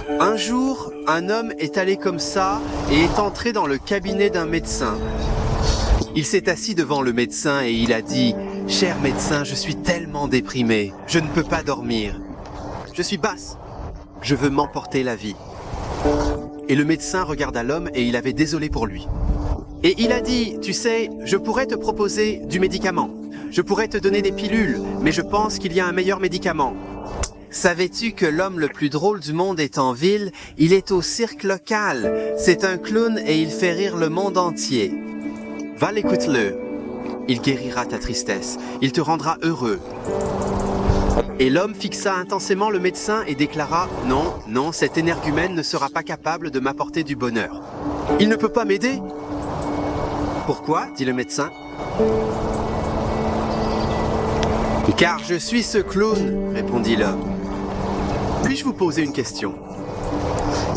Un jour, un homme est allé comme ça et est entré dans le cabinet d'un médecin. Il s'est assis devant le médecin et il a dit « Cher médecin, je suis tellement déprimé, je ne peux pas dormir. Je suis basse, je veux m'emporter la vie. » Et le médecin regarda l'homme et il avait désolé pour lui. Et il a dit « Tu sais, je pourrais te proposer du médicament. Je pourrais te donner des pilules, mais je pense qu'il y a un meilleur médicament. » Savais-tu que l'homme le plus drôle du monde est en ville? Il est au cirque local. C'est un clown et il fait rire le monde entier. Va l'écoute-le. Il guérira ta tristesse. Il te rendra heureux. Et l'homme fixa intensément le médecin et déclara « Non, non, cet énergumène ne sera pas capable de m'apporter du bonheur. Il ne peut pas m'aider. » « Pourquoi ?» dit le médecin. « Car je suis ce clown, » répondit l'homme. « Puis-je vous poser une question?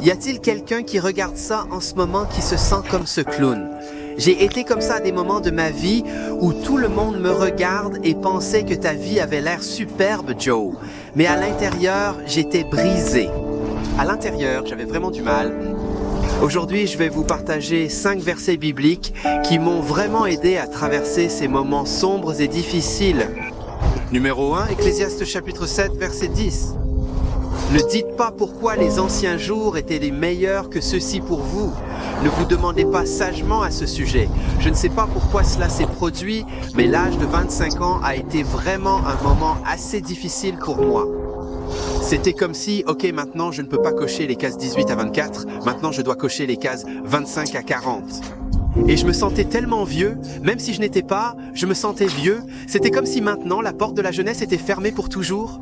Y a-t-il quelqu'un qui regarde ça en ce moment qui se sent comme ce clown? J'ai été comme ça à des moments de ma vie où tout le monde me regarde et pensait que ta vie avait l'air superbe, Joe. Mais à l'intérieur, j'étais brisé. À l'intérieur, j'avais vraiment du mal. Aujourd'hui, je vais vous partager 5 versets bibliques qui m'ont vraiment aidé à traverser ces moments sombres et difficiles. Numéro 1, Ecclésiaste chapitre 7, verset 10. Ne dites pas pourquoi les anciens jours étaient les meilleurs que ceux-ci pour vous. Ne vous demandez pas sagement à ce sujet. Je ne sais pas pourquoi cela s'est produit, mais l'âge de 25 ans a été vraiment un moment assez difficile pour moi. C'était comme si, ok, maintenant je ne peux pas cocher les cases 18 à 24, maintenant je dois cocher les cases 25 à 40. Et je me sentais tellement vieux, même si je n'étais pas, je me sentais vieux. C'était comme si maintenant la porte de la jeunesse était fermée pour toujours.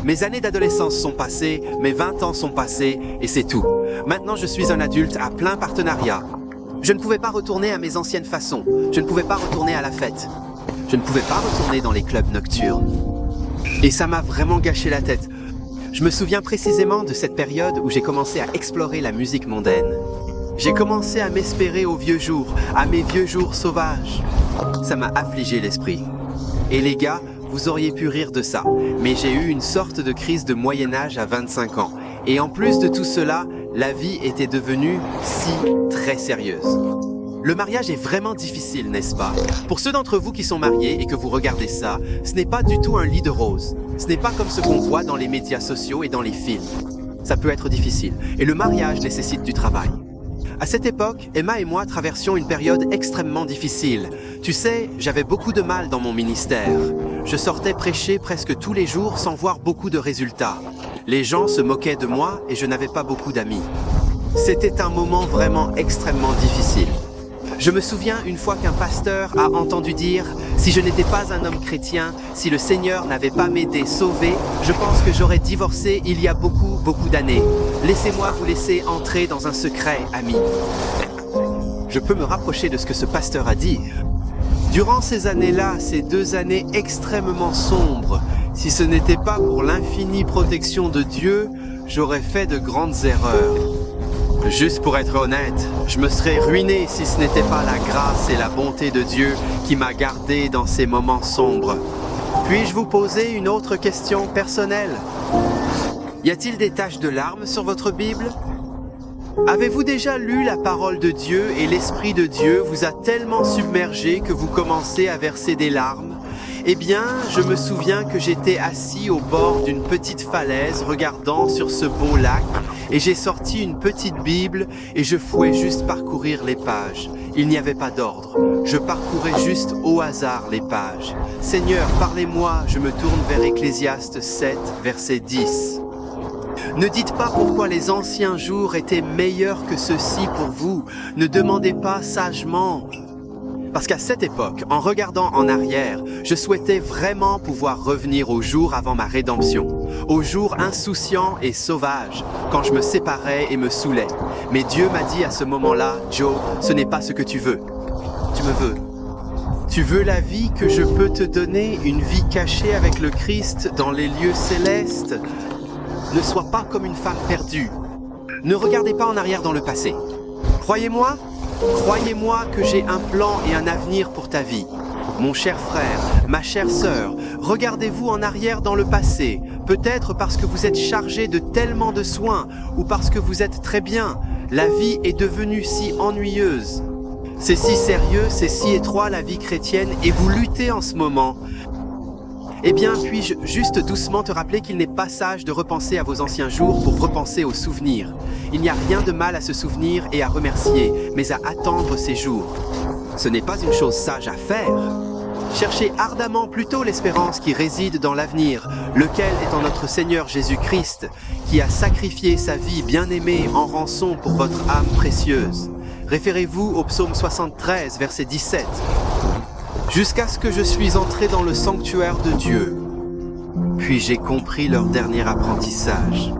Mes années d'adolescence sont passées, mes 20 ans sont passés, et c'est tout. Maintenant je suis un adulte à plein partenariat. Je ne pouvais pas retourner à mes anciennes façons, je ne pouvais pas retourner à la fête. Je ne pouvais pas retourner dans les clubs nocturnes. Et ça m'a vraiment gâché la tête. Je me souviens précisément de cette période où j'ai commencé à explorer la musique mondaine. J'ai commencé à m'espérer aux vieux jours, à mes vieux jours sauvages. Ça m'a affligé l'esprit. Et les gars, vous auriez pu rire de ça, mais j'ai eu une sorte de crise de Moyen-Âge à 25 ans. Et en plus de tout cela, la vie était devenue très sérieuse. Le mariage est vraiment difficile, n'est-ce pas? Pour ceux d'entre vous qui sont mariés et que vous regardez ça, ce n'est pas du tout un lit de roses. Ce n'est pas comme ce qu'on voit dans les médias sociaux et dans les films. Ça peut être difficile, et le mariage nécessite du travail. À cette époque, Emma et moi traversions une période extrêmement difficile. Tu sais, j'avais beaucoup de mal dans mon ministère. Je sortais prêcher presque tous les jours sans voir beaucoup de résultats. Les gens se moquaient de moi et je n'avais pas beaucoup d'amis. C'était un moment vraiment extrêmement difficile. Je me souviens une fois qu'un pasteur a entendu dire « Si je n'étais pas un homme chrétien, si le Seigneur n'avait pas m'aidé sauvé, je pense que j'aurais divorcé il y a beaucoup d'années. Laissez-moi vous laisser entrer dans un secret, amis. » Je peux me rapprocher de ce que ce pasteur a dit. Durant ces années-là, ces 2 années extrêmement sombres, si ce n'était pas pour l'infinie protection de Dieu, j'aurais fait de grandes erreurs. Juste pour être honnête, je me serais ruiné si ce n'était pas la grâce et la bonté de Dieu qui m'a gardé dans ces moments sombres. Puis-je vous poser une autre question personnelle? Y a-t-il des taches de larmes sur votre Bible? Avez-vous déjà lu la parole de Dieu et l'Esprit de Dieu vous a tellement submergé que vous commencez à verser des larmes? Eh bien, je me souviens que j'étais assis au bord d'une petite falaise regardant sur ce beau lac et j'ai sorti une petite Bible et je pouvais juste parcourir les pages. Il n'y avait pas d'ordre. Je parcourais juste au hasard les pages. Seigneur, parlez-moi, je me tourne vers Ecclésiaste 7, verset 10. Ne dites pas pourquoi les anciens jours étaient meilleurs que ceux-ci pour vous. Ne demandez pas sagement. Parce qu'à cette époque, en regardant en arrière, je souhaitais vraiment pouvoir revenir au jour avant ma rédemption, au jour insouciant et sauvage, quand je me séparais et me saoulais. Mais Dieu m'a dit à ce moment-là, Joe, ce n'est pas ce que tu veux. Tu me veux. Tu veux la vie que je peux te donner, une vie cachée avec le Christ dans les lieux célestes? Ne sois pas comme une femme perdue. Ne regardez pas en arrière dans le passé. Croyez-moi que j'ai un plan et un avenir pour ta vie. Mon cher frère, ma chère sœur, regardez-vous en arrière dans le passé, peut-être parce que vous êtes chargé de tellement de soins ou parce que vous êtes très bien. La vie est devenue si ennuyeuse. C'est si sérieux, c'est si étroit la vie chrétienne et vous luttez en ce moment. Eh bien, puis-je juste doucement te rappeler qu'il n'est pas sage de repenser à vos anciens jours pour repenser aux souvenirs. Il n'y a rien de mal à se souvenir et à remercier, mais à attendre ces jours. Ce n'est pas une chose sage à faire. Cherchez ardemment plutôt l'espérance qui réside dans l'avenir, lequel est en notre Seigneur Jésus-Christ, qui a sacrifié sa vie bien-aimée en rançon pour votre âme précieuse. Référez-vous au psaume 73, verset 17. Jusqu'à ce que je suis entré dans le sanctuaire de Dieu, puis j'ai compris leur dernier apprentissage.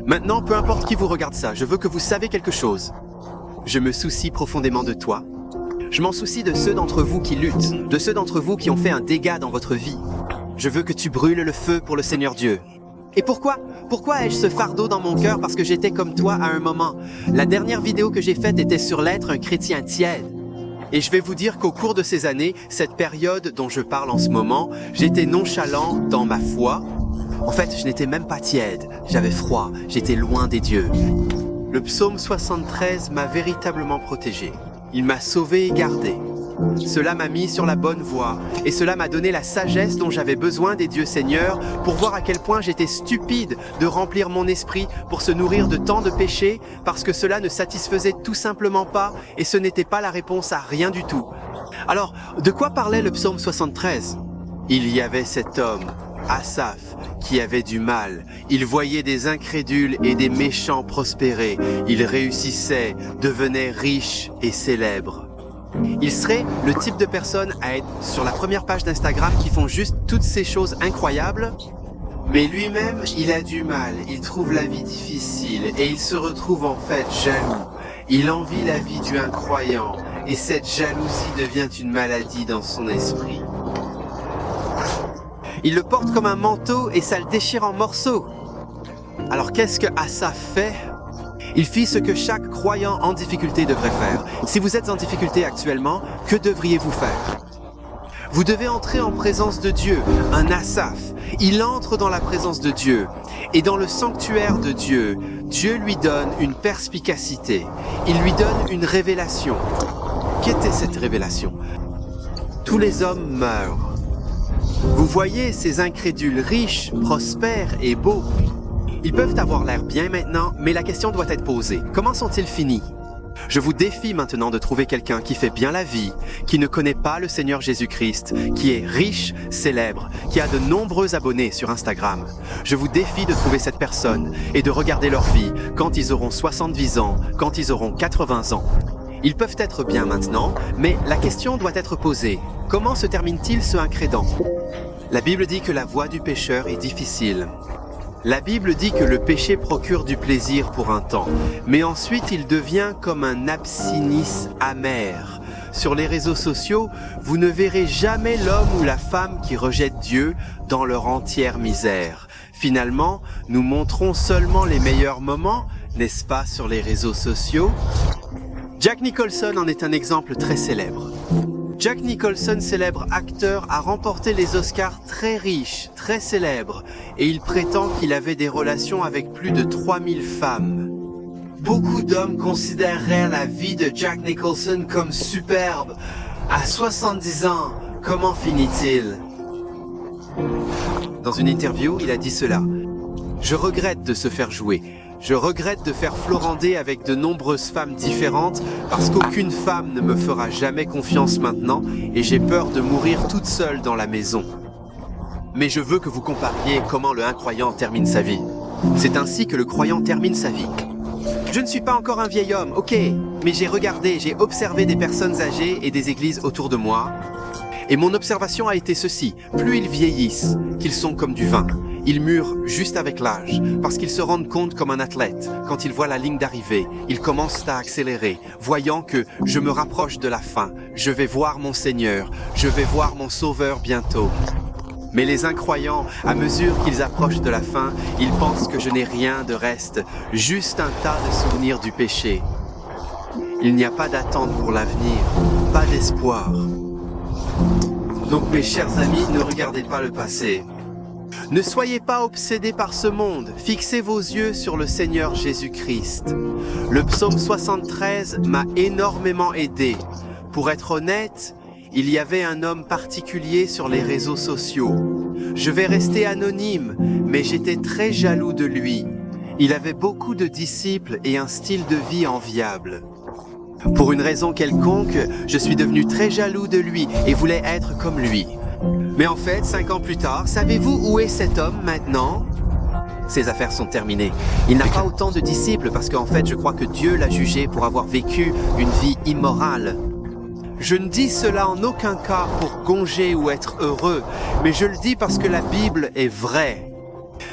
Maintenant, peu importe qui vous regarde ça, je veux que vous saviez quelque chose. Je me soucie profondément de toi. Je m'en soucie de ceux d'entre vous qui luttent, de ceux d'entre vous qui ont fait un dégât dans votre vie. Je veux que tu brûles le feu pour le Seigneur Dieu. Et pourquoi? Pourquoi ai-je ce fardeau dans mon cœur? Parce que j'étais comme toi à un moment. La dernière vidéo que j'ai faite était sur l'être un chrétien tiède. Et je vais vous dire qu'au cours de ces années, cette période dont je parle en ce moment, j'étais nonchalant dans ma foi. En fait, je n'étais même pas tiède, j'avais froid, j'étais loin des dieux. Le psaume 73 m'a véritablement protégé. Il m'a sauvé et gardé. Cela m'a mis sur la bonne voie et cela m'a donné la sagesse dont j'avais besoin des dieux seigneurs pour voir à quel point j'étais stupide de remplir mon esprit pour se nourrir de tant de péchés parce que cela ne satisfaisait tout simplement pas et ce n'était pas la réponse à rien du tout. Alors, de quoi parlait le psaume 73? Il y avait cet homme, Asaph, qui avait du mal. Il voyait des incrédules et des méchants prospérer. Il réussissait, devenait riche et célèbre. Il serait le type de personne à être sur la première page d'Instagram qui font juste toutes ces choses incroyables. Mais lui-même, il a du mal, il trouve la vie difficile et il se retrouve en fait jaloux. Il envie la vie du incroyant et cette jalousie devient une maladie dans son esprit. Il le porte comme un manteau et ça le déchire en morceaux. Alors qu'est-ce que Asaph fait? Il fit ce que chaque croyant en difficulté devrait faire. Si vous êtes en difficulté actuellement, que devriez-vous faire? Vous devez entrer en présence de Dieu, un Asaph. Il entre dans la présence de Dieu. Et dans le sanctuaire de Dieu, Dieu lui donne une perspicacité. Il lui donne une révélation. Qu'était cette révélation? Tous les hommes meurent. Vous voyez ces incrédules riches, prospères et beaux. Ils peuvent avoir l'air bien maintenant, mais la question doit être posée. Comment sont-ils finis? Je vous défie maintenant de trouver quelqu'un qui fait bien la vie, qui ne connaît pas le Seigneur Jésus-Christ, qui est riche, célèbre, qui a de nombreux abonnés sur Instagram. Je vous défie de trouver cette personne et de regarder leur vie quand ils auront 70 ans, quand ils auront 80 ans. Ils peuvent être bien maintenant, mais la question doit être posée. Comment se termine-t-il ce incrédent? La Bible dit que la voie du pécheur est difficile. La Bible dit que le péché procure du plaisir pour un temps, mais ensuite il devient comme un abscinis amer. Sur les réseaux sociaux, vous ne verrez jamais l'homme ou la femme qui rejette Dieu dans leur entière misère. Finalement, nous montrons seulement les meilleurs moments, n'est-ce pas, sur les réseaux sociaux? Jack Nicholson en est un exemple très célèbre. Jack Nicholson, célèbre acteur, a remporté les Oscars très riche, très célèbre, et il prétend qu'il avait des relations avec plus de 3000 femmes. Beaucoup d'hommes considéreraient la vie de Jack Nicholson comme superbe. À 70 ans, comment finit-il? Dans une interview, il a dit cela. « Je regrette de se faire jouer. Je regrette de faire florander avec de nombreuses femmes différentes parce qu'aucune femme ne me fera jamais confiance maintenant et j'ai peur de mourir toute seule dans la maison. Mais je veux que vous compariez comment le incroyant termine sa vie. C'est ainsi que le croyant termine sa vie. Je ne suis pas encore un vieil homme, ok, mais j'ai regardé, j'ai observé des personnes âgées et des églises autour de moi. Et mon observation a été ceci, plus ils vieillissent, qu'ils sont comme du vin. Ils mûrent juste avec l'âge, parce qu'ils se rendent compte comme un athlète. Quand ils voient la ligne d'arrivée, ils commencent à accélérer, voyant que je me rapproche de la fin, je vais voir mon Seigneur, je vais voir mon Sauveur bientôt. Mais les incroyants, à mesure qu'ils approchent de la fin, ils pensent que je n'ai rien de reste, juste un tas de souvenirs du péché. Il n'y a pas d'attente pour l'avenir, pas d'espoir. Donc mes chers amis, ne regardez pas le passé. Ne soyez pas obsédés par ce monde, fixez vos yeux sur le Seigneur Jésus-Christ. Le psaume 73 m'a énormément aidé. Pour être honnête, il y avait un homme particulier sur les réseaux sociaux. Je vais rester anonyme, mais j'étais très jaloux de lui. Il avait beaucoup de disciples et un style de vie enviable. Pour une raison quelconque, je suis devenu très jaloux de lui et voulais être comme lui. Mais en fait, 5 ans plus tard, savez-vous où est cet homme maintenant? Ses affaires sont terminées. Il n'a pas autant de disciples parce qu'en fait, je crois que Dieu l'a jugé pour avoir vécu une vie immorale. Je ne dis cela en aucun cas pour gonger ou être heureux, mais je le dis parce que la Bible est vraie.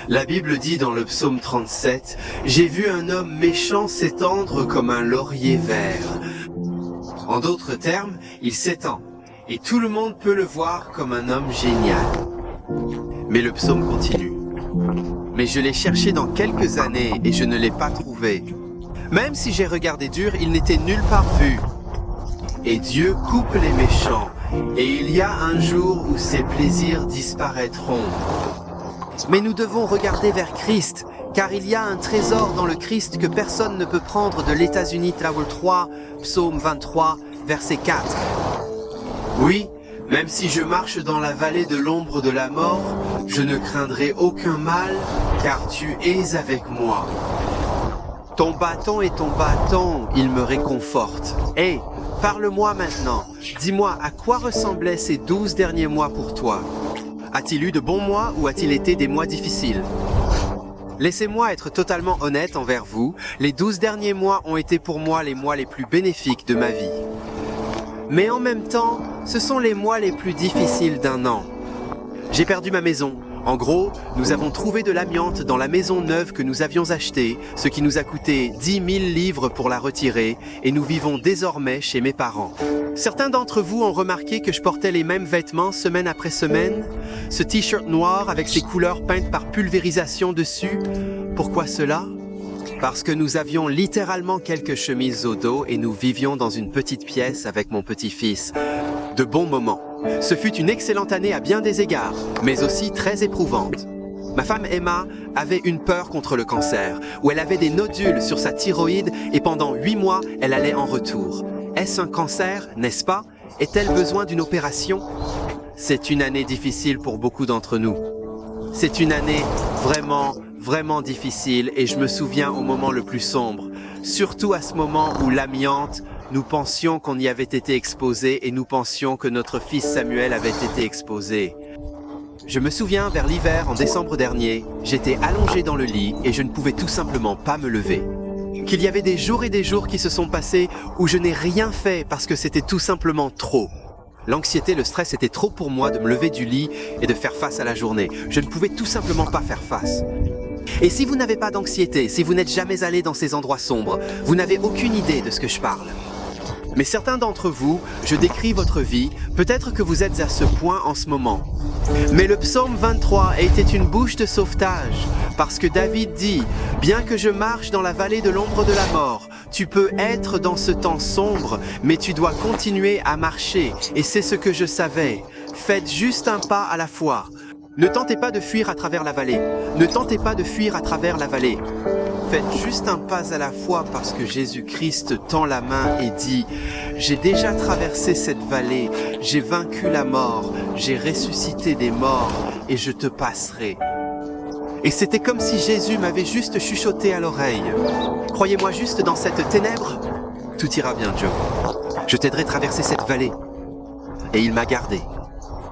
La Bible dit dans le psaume 37, « J'ai vu un homme méchant s'étendre comme un laurier vert. » En d'autres termes, il s'étend, et tout le monde peut le voir comme un homme génial. Mais le psaume continue. « Mais je l'ai cherché dans quelques années et je ne l'ai pas trouvé. Même si j'ai regardé dur, il n'était nulle part vu. Et Dieu coupe les méchants, et il y a un jour où ses plaisirs disparaîtront. » Mais nous devons regarder vers Christ, car il y a un trésor dans le Christ que personne ne peut prendre de l'États-Unis Travel 3, psaume 23, verset 4. Oui, même si je marche dans la vallée de l'ombre de la mort, je ne craindrai aucun mal, car tu es avec moi. Ton bâton et ton bâton, ils me réconfortent. Hé, parle-moi maintenant. Dis-moi, à quoi ressemblaient ces 12 derniers mois pour toi? A-t-il eu de bons mois ou a-t-il été des mois difficiles? Laissez-moi être totalement honnête envers vous. Les 12 derniers mois ont été pour moi les mois les plus bénéfiques de ma vie. Mais en même temps, ce sont les mois les plus difficiles d'un an. J'ai perdu ma maison. En gros, nous avons trouvé de l'amiante dans la maison neuve que nous avions achetée, ce qui nous a coûté 10 000 livres pour la retirer, et nous vivons désormais chez mes parents. Certains d'entre vous ont remarqué que je portais les mêmes vêtements semaine après semaine, ce t-shirt noir avec ses couleurs peintes par pulvérisation dessus. Pourquoi cela? Parce que nous avions littéralement quelques chemises au dos et nous vivions dans une petite pièce avec mon petit-fils. De bons moments. Ce fut une excellente année à bien des égards, mais aussi très éprouvante. Ma femme Emma avait une peur contre le cancer, où elle avait des nodules sur sa thyroïde et pendant 8 mois, elle allait en retour. Est-ce un cancer, n'est-ce pas? Est-elle besoin d'une opération? C'est une année difficile pour beaucoup d'entre nous. C'est une année vraiment difficile et je me souviens au moment le plus sombre, surtout à ce moment où l'amiante, nous pensions qu'on y avait été exposé et nous pensions que notre fils Samuel avait été exposé. Je me souviens vers l'hiver en décembre dernier, j'étais allongé dans le lit et je ne pouvais tout simplement pas me lever. Qu'il y avait des jours et des jours qui se sont passés où je n'ai rien fait parce que c'était tout simplement trop. L'anxiété, le stress était trop pour moi de me lever du lit et de faire face à la journée. Je ne pouvais tout simplement pas faire face. Et si vous n'avez pas d'anxiété, si vous n'êtes jamais allé dans ces endroits sombres, vous n'avez aucune idée de ce que je parle. Mais certains d'entre vous, je décris votre vie, peut-être que vous êtes à ce point en ce moment. Mais le psaume 23 était une bouche de sauvetage, parce que David dit « Bien que je marche dans la vallée de l'ombre de la mort, tu peux être dans ce temps sombre, mais tu dois continuer à marcher, et c'est ce que je savais. Faites juste un pas à la fois. Ne tentez pas de fuir à travers la vallée. Ne tentez pas de fuir à travers la vallée. Faites juste un pas à la fois parce que Jésus-Christ tend la main et dit « J'ai déjà traversé cette vallée, j'ai vaincu la mort, j'ai ressuscité des morts et je te passerai. » Et c'était comme si Jésus m'avait juste chuchoté à l'oreille. « Croyez-moi juste dans cette ténèbre, tout ira bien, Joe. Je t'aiderai à traverser cette vallée. » Et il m'a gardé.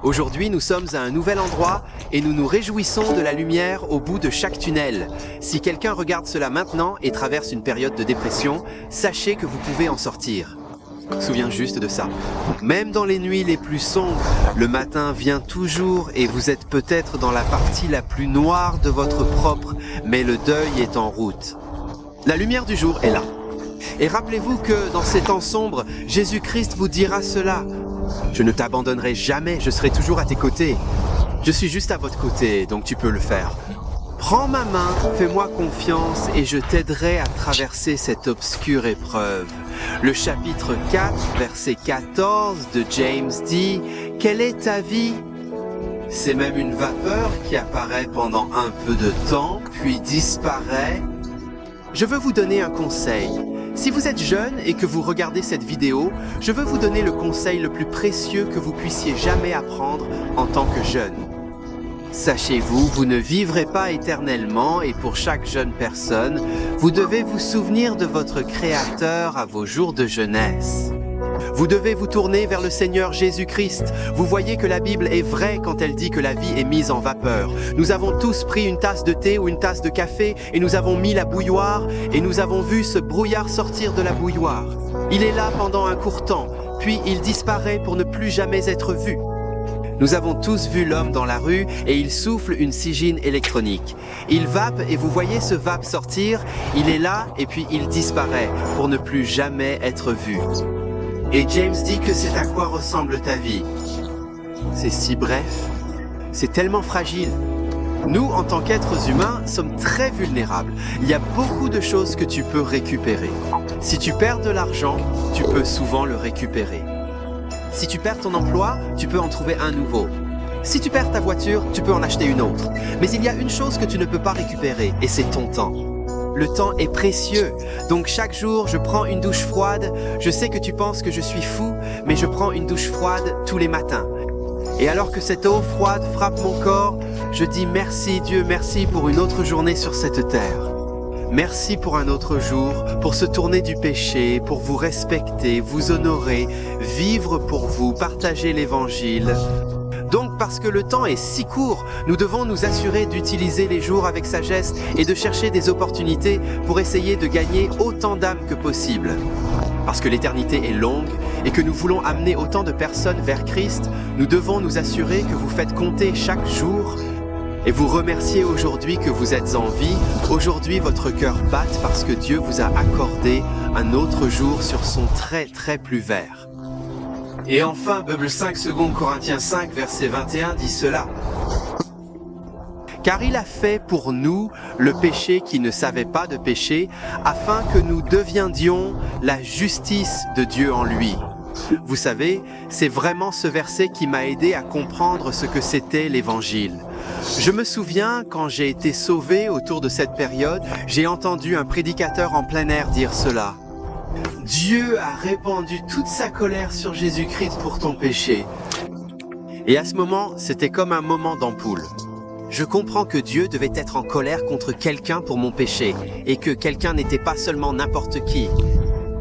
Aujourd'hui, nous sommes à un nouvel endroit et nous nous réjouissons de la lumière au bout de chaque tunnel. Si quelqu'un regarde cela maintenant et traverse une période de dépression, sachez que vous pouvez en sortir. Souviens juste de ça. Même dans les nuits les plus sombres, le matin vient toujours et vous êtes peut-être dans la partie la plus noire de votre propre, mais le deuil est en route. La lumière du jour est là. Et rappelez-vous que dans ces temps sombres, Jésus-Christ vous dira cela. Je ne t'abandonnerai jamais, je serai toujours à tes côtés. Je suis juste à votre côté, donc tu peux le faire. Prends ma main, fais-moi confiance et je t'aiderai à traverser cette obscure épreuve. Le chapitre 4, verset 14 de James dit « Quelle est ta vie ?» C'est même une vapeur qui apparaît pendant un peu de temps, puis disparaît. Je veux vous donner un conseil. Si vous êtes jeune et que vous regardez cette vidéo, je veux vous donner le conseil le plus précieux que vous puissiez jamais apprendre en tant que jeune. Sachez-vous, vous ne vivrez pas éternellement et pour chaque jeune personne, vous devez vous souvenir de votre Créateur à vos jours de jeunesse. Vous devez vous tourner vers le Seigneur Jésus-Christ. Vous voyez que la Bible est vraie quand elle dit que la vie est mise en vapeur. Nous avons tous pris une tasse de thé ou une tasse de café et nous avons mis la bouilloire et nous avons vu ce brouillard sortir de la bouilloire. Il est là pendant un court temps, puis il disparaît pour ne plus jamais être vu. Nous avons tous vu l'homme dans la rue et il souffle une cygine électronique. Il vape et vous voyez ce vape sortir, il est là et puis il disparaît pour ne plus jamais être vu. Et James dit que c'est à quoi ressemble ta vie. C'est si bref, c'est tellement fragile. Nous, en tant qu'êtres humains, sommes très vulnérables. Il y a beaucoup de choses que tu peux récupérer. Si tu perds de l'argent, tu peux souvent le récupérer. Si tu perds ton emploi, tu peux en trouver un nouveau. Si tu perds ta voiture, tu peux en acheter une autre. Mais il y a une chose que tu ne peux pas récupérer, et c'est ton temps. Le temps est précieux, donc chaque jour, je prends une douche froide. Je sais que tu penses que je suis fou, mais je prends une douche froide tous les matins. Et alors que cette eau froide frappe mon corps, je dis merci Dieu, merci pour une autre journée sur cette terre. Merci pour un autre jour, pour se tourner du péché, pour vous respecter, vous honorer, vivre pour vous, partager l'Évangile. Donc, parce que le temps est si court, nous devons nous assurer d'utiliser les jours avec sagesse et de chercher des opportunités pour essayer de gagner autant d'âmes que possible. Parce que l'éternité est longue et que nous voulons amener autant de personnes vers Christ, nous devons nous assurer que vous faites compter chaque jour et vous remercier aujourd'hui que vous êtes en vie. Aujourd'hui, votre cœur batte parce que Dieu vous a accordé un autre jour sur son très plus vert. Et enfin, Bible 5 2 Corinthiens 5, verset 21 dit cela. Car il a fait pour nous le péché qui ne savait pas de péché, afin que nous deviendions la justice de Dieu en lui. Vous savez, c'est vraiment ce verset qui m'a aidé à comprendre ce que c'était l'Évangile. Je me souviens, quand j'ai été sauvé autour de cette période, j'ai entendu un prédicateur en plein air dire cela. Dieu a répandu toute sa colère sur Jésus-Christ pour ton péché. Et à ce moment, c'était comme un moment d'ampoule. Je comprends que Dieu devait être en colère contre quelqu'un pour mon péché, et que quelqu'un n'était pas seulement n'importe qui.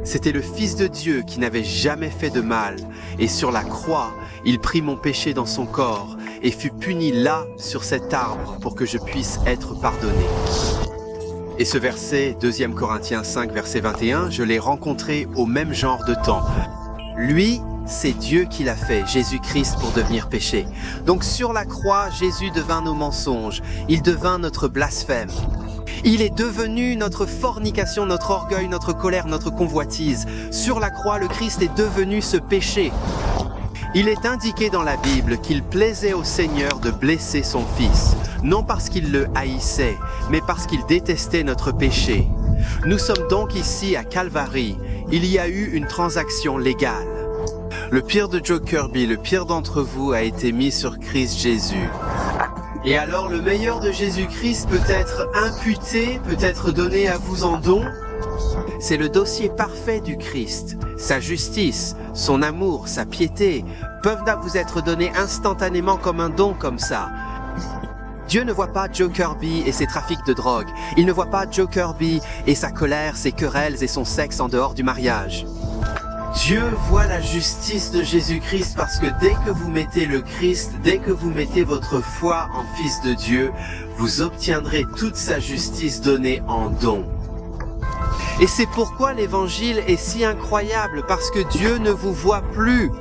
C'était le Fils de Dieu qui n'avait jamais fait de mal, et sur la croix, il prit mon péché dans son corps, et fut puni là, sur cet arbre, pour que je puisse être pardonné. Et ce verset, 2 Corinthiens 5, verset 21, je l'ai rencontré au même genre de temps. Lui, c'est Dieu qui l'a fait, Jésus-Christ, pour devenir péché. Donc sur la croix, Jésus devint nos mensonges, il devint notre blasphème. Il est devenu notre fornication, notre orgueil, notre colère, notre convoitise. Sur la croix, le Christ est devenu ce péché. Il est indiqué dans la Bible qu'il plaisait au Seigneur de blesser son Fils, non parce qu'il le haïssait, mais parce qu'il détestait notre péché. Nous sommes donc ici à Calvary. Il y a eu une transaction légale. Le pire de Joe Kirby, le pire d'entre vous a été mis sur Christ Jésus. Et alors le meilleur de Jésus-Christ peut être imputé, peut être donné à vous en don. C'est le dossier parfait du Christ. Sa justice, son amour, sa piété peuvent vous être donnés instantanément comme un don comme ça. Dieu ne voit pas Joe Kirby et ses trafics de drogue. Il ne voit pas Joe Kirby et sa colère, ses querelles et son sexe en dehors du mariage. Dieu voit la justice de Jésus-Christ parce que dès que vous mettez le Christ, dès que vous mettez votre foi en Fils de Dieu, vous obtiendrez toute sa justice donnée en don. Et c'est pourquoi l'Évangile est si incroyable, parce que Dieu ne vous voit plus.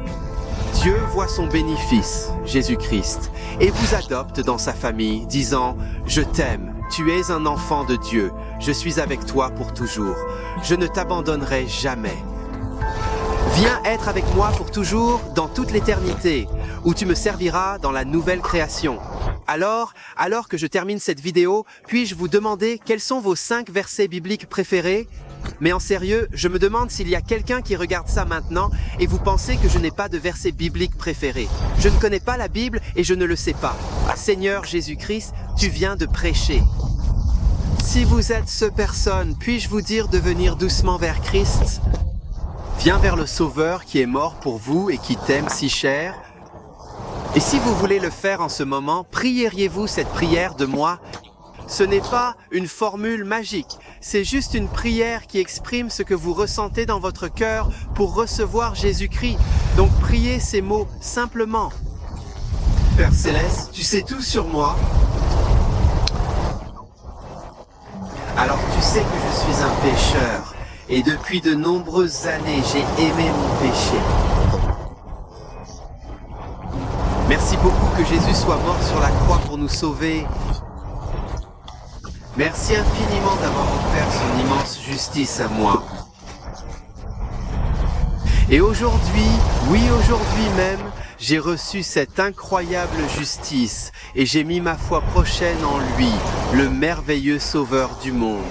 Dieu voit son bénéfice, Jésus-Christ, et vous adopte dans sa famille, disant « Je t'aime, tu es un enfant de Dieu, je suis avec toi pour toujours, je ne t'abandonnerai jamais. Viens être avec moi pour toujours dans toute l'éternité, où tu me serviras dans la nouvelle création. Alors que je termine cette vidéo, puis-je vous demander quels sont vos 5 versets bibliques préférés? Mais en sérieux, je me demande s'il y a quelqu'un qui regarde ça maintenant et vous pensez que je n'ai pas de verset biblique préféré. Je ne connais pas la Bible et je ne le sais pas. Seigneur Jésus-Christ, tu viens de prêcher. Si vous êtes ce personne, puis-je vous dire de venir doucement vers Christ? Viens vers le Sauveur qui est mort pour vous et qui t'aime si cher. Et si vous voulez le faire en ce moment, prieriez-vous cette prière de moi? Ce n'est pas une formule magique, c'est juste une prière qui exprime ce que vous ressentez dans votre cœur pour recevoir Jésus-Christ. Donc priez ces mots simplement. Père Céleste, tu sais tout sur moi. Alors tu sais que je suis un pécheur, et depuis de nombreuses années, j'ai aimé mon péché. Merci beaucoup que Jésus soit mort sur la croix pour nous sauver. Merci infiniment d'avoir offert son immense justice à moi. Et aujourd'hui, oui aujourd'hui même, j'ai reçu cette incroyable justice et j'ai mis ma foi prochaine en lui, le merveilleux Sauveur du monde.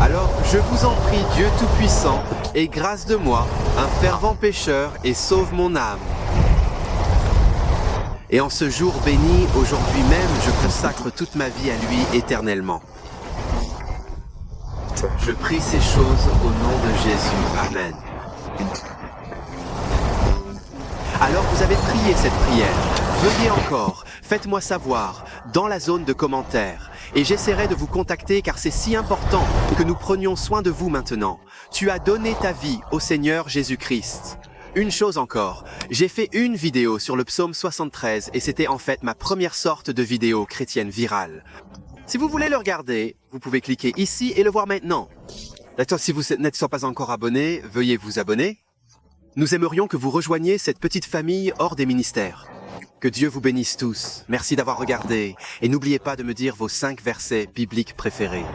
Alors, je vous en prie, Dieu Tout-Puissant, aie grâce de moi, un fervent pécheur, et sauve mon âme. Et en ce jour béni, aujourd'hui même, je consacre toute ma vie à lui éternellement. Je prie ces choses au nom de Jésus. Amen. Alors vous avez prié cette prière. Veuillez encore, faites-moi savoir, dans la zone de commentaires. Et j'essaierai de vous contacter car c'est si important que nous prenions soin de vous maintenant. Tu as donné ta vie au Seigneur Jésus-Christ. Une chose encore, j'ai fait une vidéo sur le psaume 73 et c'était en fait ma première sorte de vidéo chrétienne virale. Si vous voulez le regarder, vous pouvez cliquer ici et le voir maintenant. D'accord, si vous n'êtes pas encore abonné, veuillez vous abonner. Nous aimerions que vous rejoigniez cette petite famille hors des ministères. Que Dieu vous bénisse tous. Merci d'avoir regardé et n'oubliez pas de me dire vos 5 versets bibliques préférés.